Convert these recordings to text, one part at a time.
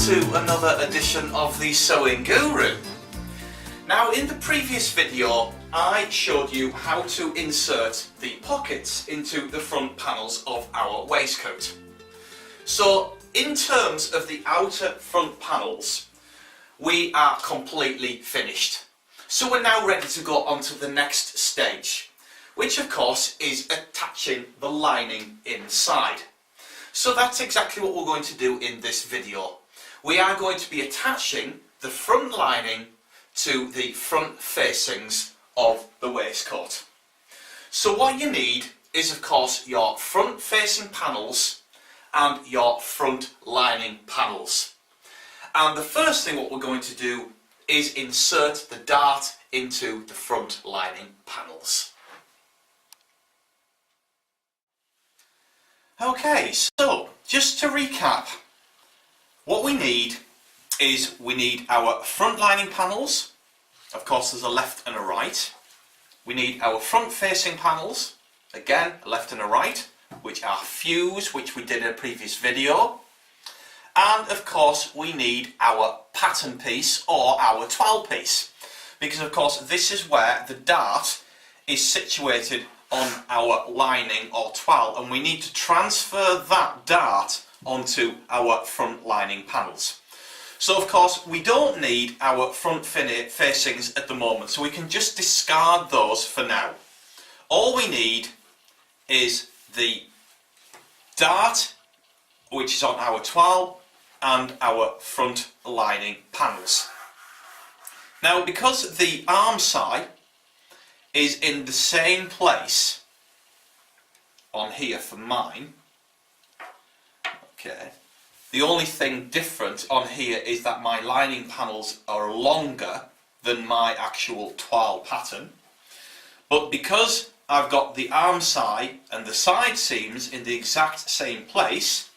to another edition of the Sewing Guru. Now, in the previous video I showed you how to insert the pockets into the front panels of our waistcoat. So in terms of the outer front panels, we are completely finished. So we're now ready to go on to the next stage, which of course is attaching the lining inside. So that's exactly what we're going to do in this video. We are going to be attaching the front lining to the front facings of the waistcoat. So what you need is of course your front facing panels and your front lining panels. And the first thing what we're going to do is insert the dart into the front lining panels. Okay, so just to recap, what we need is we need our front lining panels. Of course there's a left and a right. We need our front facing panels, again a left and a right, which are fuse, which we did in a previous video. And of course we need our pattern piece or our toile piece, because of course this is where the dart is situated on our lining or toile, and we need to transfer that dart onto our front lining panels. So of course we don't need our front facings at the moment, so we can just discard those for now. All we need is the dart, which is on our toile, and our front lining panels. Now, because the arm side is in the same place on here for mine, okay, the only thing different on here is that my lining panels are longer than my actual toile pattern, but because I've got the arm side and the side seams in the exact same place,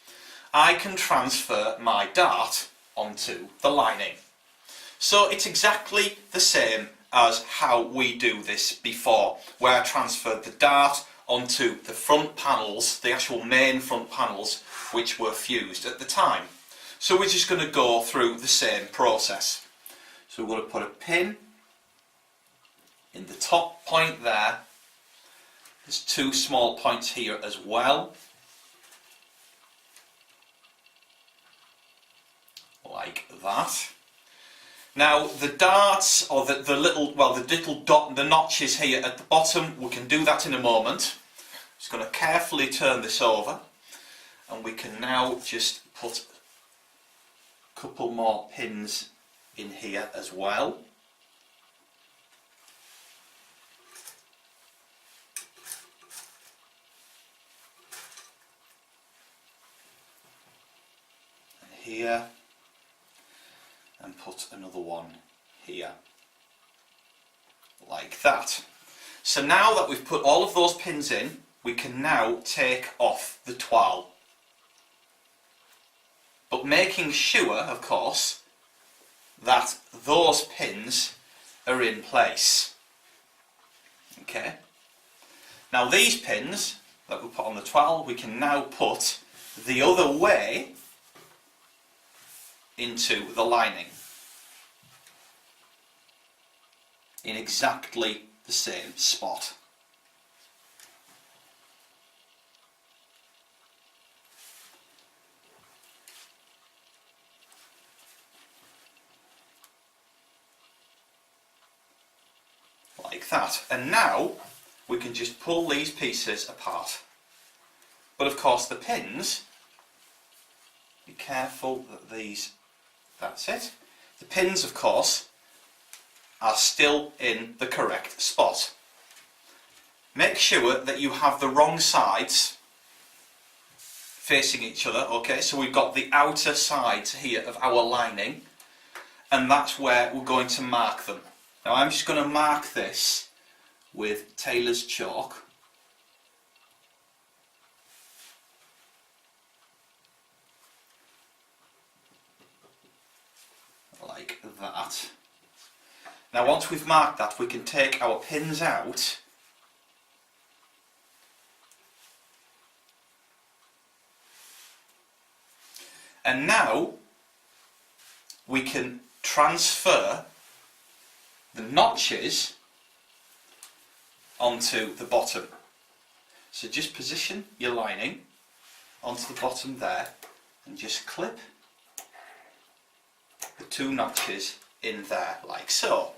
I can transfer my dart onto the lining. So it's exactly the same as how we do this before, where I transferred the dart onto the front panels, the actual main front panels, which were fused at the time. So we're just going to go through the same process. So we're going to put a pin in the top point there. There's two small points here as well, like that. Now the darts, or the little dot, the notches here at the bottom, we can do that in a moment. Just going to carefully turn this over, and we can now just put a couple more pins in here as well. And here. And put another one here, like that. So now that we've put all of those pins in, we can now take off the toile. But making sure, of course, that those pins are in place. Okay. Now these pins that we put on the toile, we can now put the other way into the lining in exactly the same spot. Like that. And now we can just pull these pieces apart. But of course the pins, be careful that these, that's it. The pins of course are still in the correct spot. Make sure that you have the wrong sides facing each other, okay, so we've got the outer sides here of our lining, and that's where we're going to mark them. Now I'm just going to mark this with tailor's chalk. Like that. Now once we've marked that, we can take our pins out and now we can transfer the notches onto the bottom. So just position your lining onto the bottom there and just clip the 2 notches in there like so.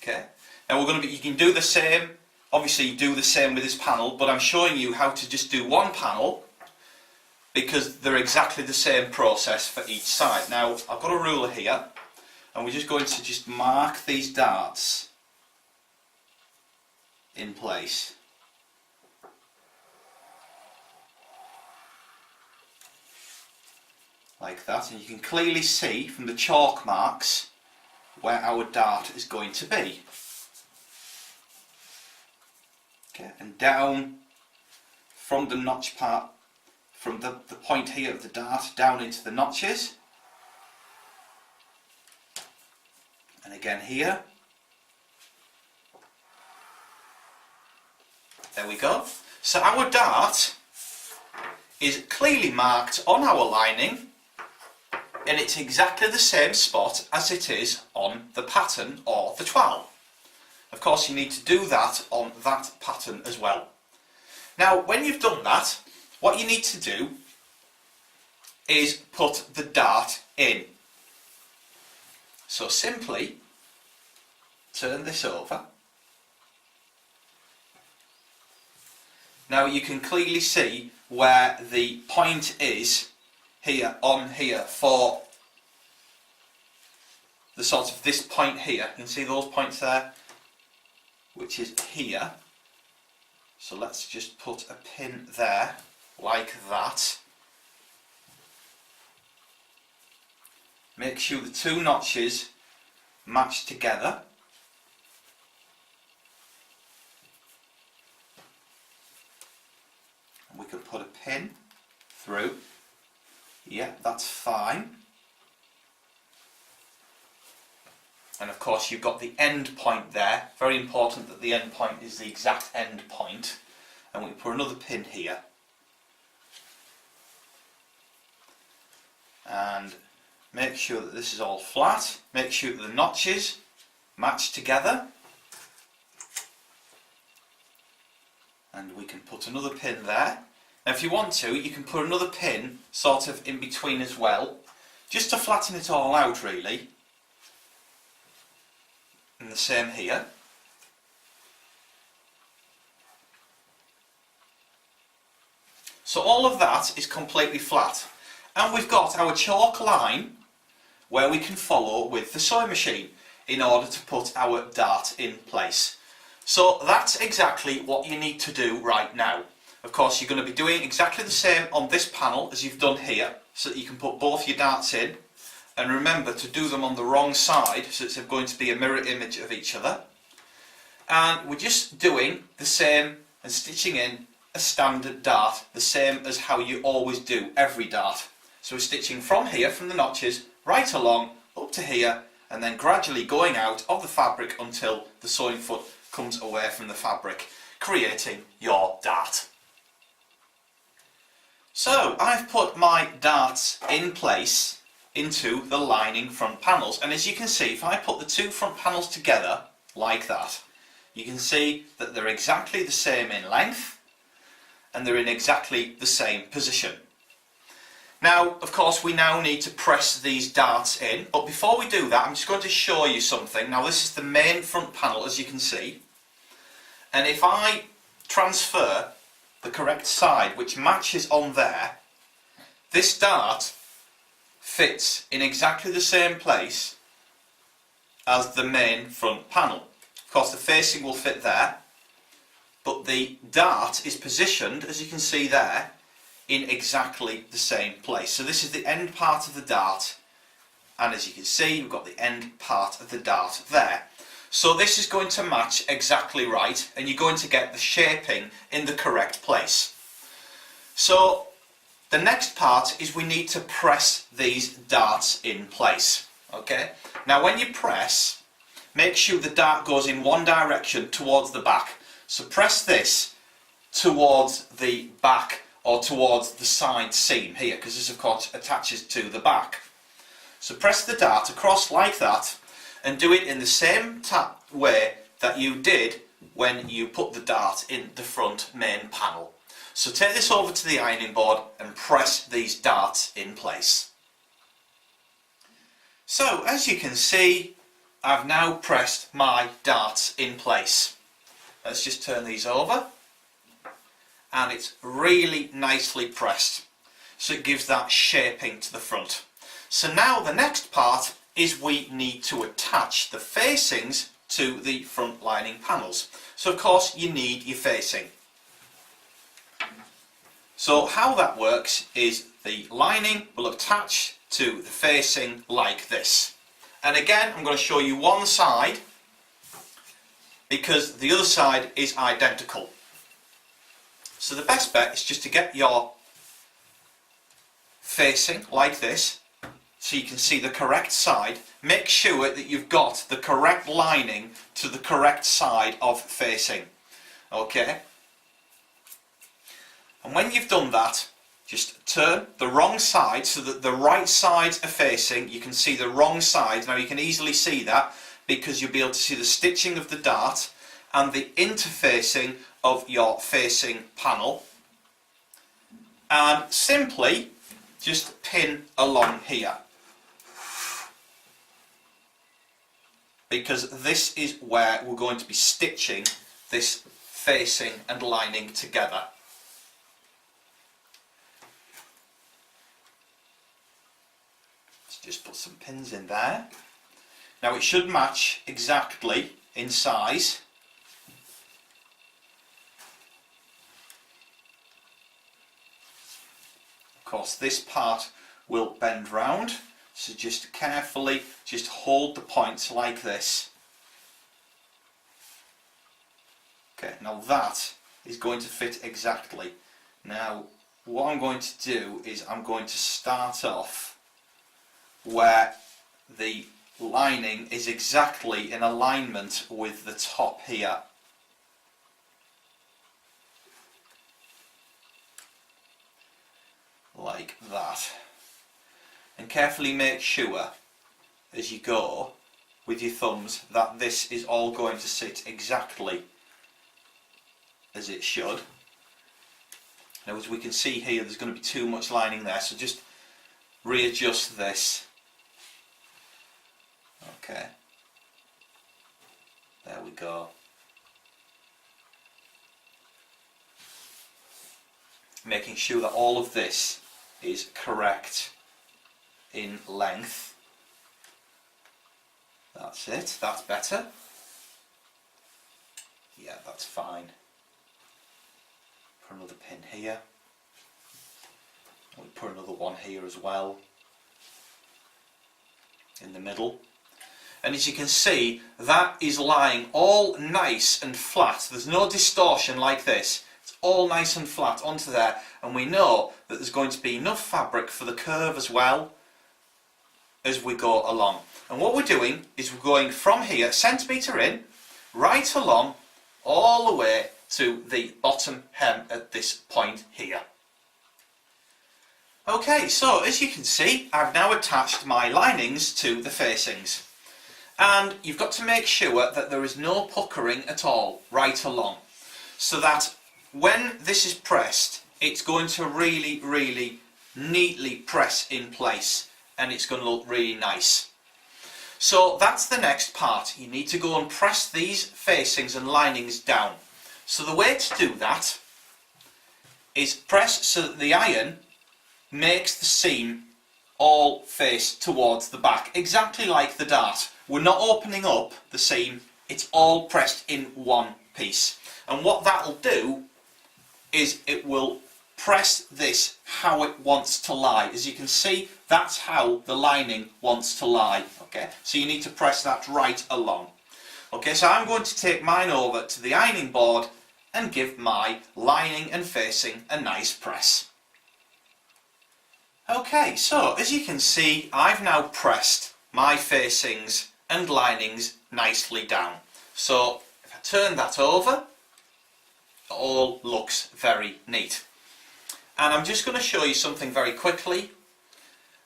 Okay. Now we're going to be, you can do the same, obviously do the same with this panel, but I'm showing you how to just do one panel because they're exactly the same process for each side. Now I've got a ruler here and we're just going to just mark these darts in place. Like that, and you can clearly see from the chalk marks where our dart is going to be. Okay, and down from the notch part, from the point here of the dart down into the notches, and again here. There we go. So our dart is clearly marked on our lining, and it's exactly the same spot as it is on the pattern or the toile. Of course, you need to do that on that pattern as well. Now, when you've done that, what you need to do is put the dart in. So simply turn this over. Now you can clearly see where the point is here on here for the sort of this point here. You can see those points there, which is here. So let's just put a pin there like that. Make sure the 2 notches match together. And we can put a pin through. Yeah, that's fine. And of course you've got the end point there. Very important that the end point is the exact end point. And we put another pin here. And make sure that this is all flat. Make sure that the notches match together. And we can put another pin there. Now if you want to, you can put another pin sort of in between as well, just to flatten it all out really. And the same here. So all of that is completely flat. And we've got our chalk line where we can follow with the sewing machine in order to put our dart in place. So that's exactly what you need to do right now. Of course you're going to be doing exactly the same on this panel as you've done here, so that you can put both your darts in. And remember to do them on the wrong side, so it's going to be a mirror image of each other. And we're just doing the same and stitching in a standard dart, the same as how you always do every dart. So we're stitching from here, from the notches, right along, up to here, and then gradually going out of the fabric until the sewing foot comes away from the fabric, creating your dart. So I've put my darts in place into the lining front panels, and as you can see, if I put the 2 front panels together like that, you can see that they're exactly the same in length and they're in exactly the same position. Now of course we now need to press these darts in, but before we do that I'm just going to show you something. Now this is the main front panel, as you can see, and if I transfer the correct side which matches on there, this dart fits in exactly the same place as the main front panel. Of course the facing will fit there, but the dart is positioned, as you can see there, in exactly the same place. So this is the end part of the dart, and as you can see we've got the end part of the dart there. So this is going to match exactly right, and you're going to get the shaping in the correct place. So the next part is we need to press these darts in place. Okay? Now when you press, make sure the dart goes in one direction towards the back. So press this towards the back or towards the side seam here, because this of course attaches to the back. So press the dart across like that and do it in the same way that you did when you put the dart in the front main panel. So take this over to the ironing board and press these darts in place. So as you can see, I've now pressed my darts in place. Let's just turn these over, and it's really nicely pressed, so it gives that shaping to the front. So now the next part is we need to attach the facings to the front lining panels. So of course you need your facing. So how that works is the lining will attach to the facing like this. And again, I'm going to show you one side because the other side is identical. So the best bet is just to get your facing like this so you can see the correct side. Make sure that you've got the correct lining to the correct side of facing. Okay? And when you've done that, just turn the wrong side so that the right sides are facing. You can see the wrong side. Now you can easily see that because you'll be able to see the stitching of the dart and the interfacing of your facing panel. And simply just pin along here, because this is where we're going to be stitching this facing and lining together. Let's just put some pins in there. Now it should match exactly in size. Of course this part will bend round, so just carefully just hold the points like this. Okay, now that is going to fit exactly. Now what I'm going to do is I'm going to start off where the lining is exactly in alignment with the top here. Like that. And carefully make sure as you go with your thumbs that this is all going to sit exactly as it should. Now as we can see here, there's going to be too much lining there, so just readjust this. Okay, there we go. Making sure that all of this is correct in length. That's it, that's better. Yeah, that's fine. Put another pin here. We'll put another one here as well, in the middle. And as you can see, that is lying all nice and flat. There's no distortion like this. It's all nice and flat onto there, and we know that there's going to be enough fabric for the curve as well as we go along. And what we're doing is we're going from here, centimetre in, right along, all the way to the bottom hem at this point here. Okay, so as you can see, I've now attached my linings to the facings. And you've got to make sure that there is no puckering at all right along, so that when this is pressed, it's going to really, really neatly press in place, and it's going to look really nice. So that's the next part. You need to go and press these facings and linings down. So the way to do that is press so that the iron makes the seam all face towards the back, exactly like the dart. We're not opening up the seam, it's all pressed in one piece. And what that'll do is it will press this how it wants to lie. As you can see, that's how the lining wants to lie. Okay, so you need to press that right along. Okay, so I'm going to take mine over to the ironing board and give my lining and facing a nice press. Okay, so as you can see, I've now pressed my facings and linings nicely down. So if I turn that over, it all looks very neat. And I'm just going to show you something very quickly.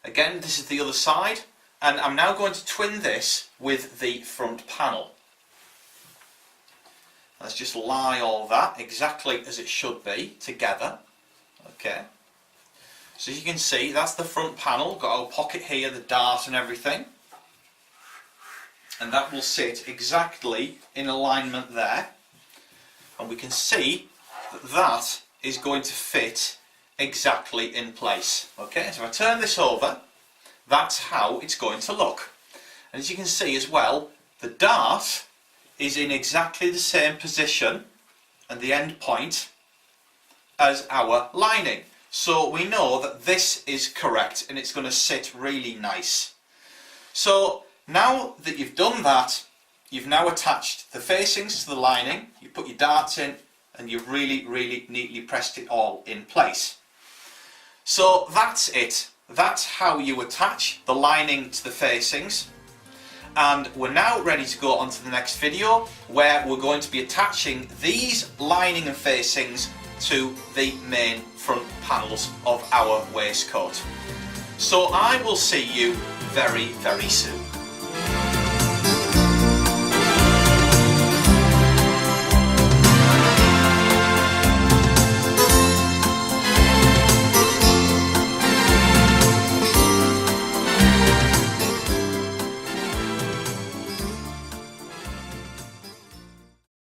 Again, this is the other side, and I'm now going to twin this with the front panel. Let's just lie all that exactly as it should be together. Okay. So as you can see, that's the front panel. Got our pocket here, the dart and everything. And that will sit exactly in alignment there. And we can see that that is going to fit exactly in place. Okay, so if I turn this over, that's how it's going to look. And as you can see as well, the dart is in exactly the same position and the end point as our lining. So we know that this is correct and it's going to sit really nice. So now that you've done that, you've now attached the facings to the lining, you put your darts in, and you've really neatly pressed it all in place. So that's it. That's how you attach the lining to the facings. And we're now ready to go on to the next video, where we're going to be attaching these lining and facings to the main front panels of our waistcoat. So I will see you very soon.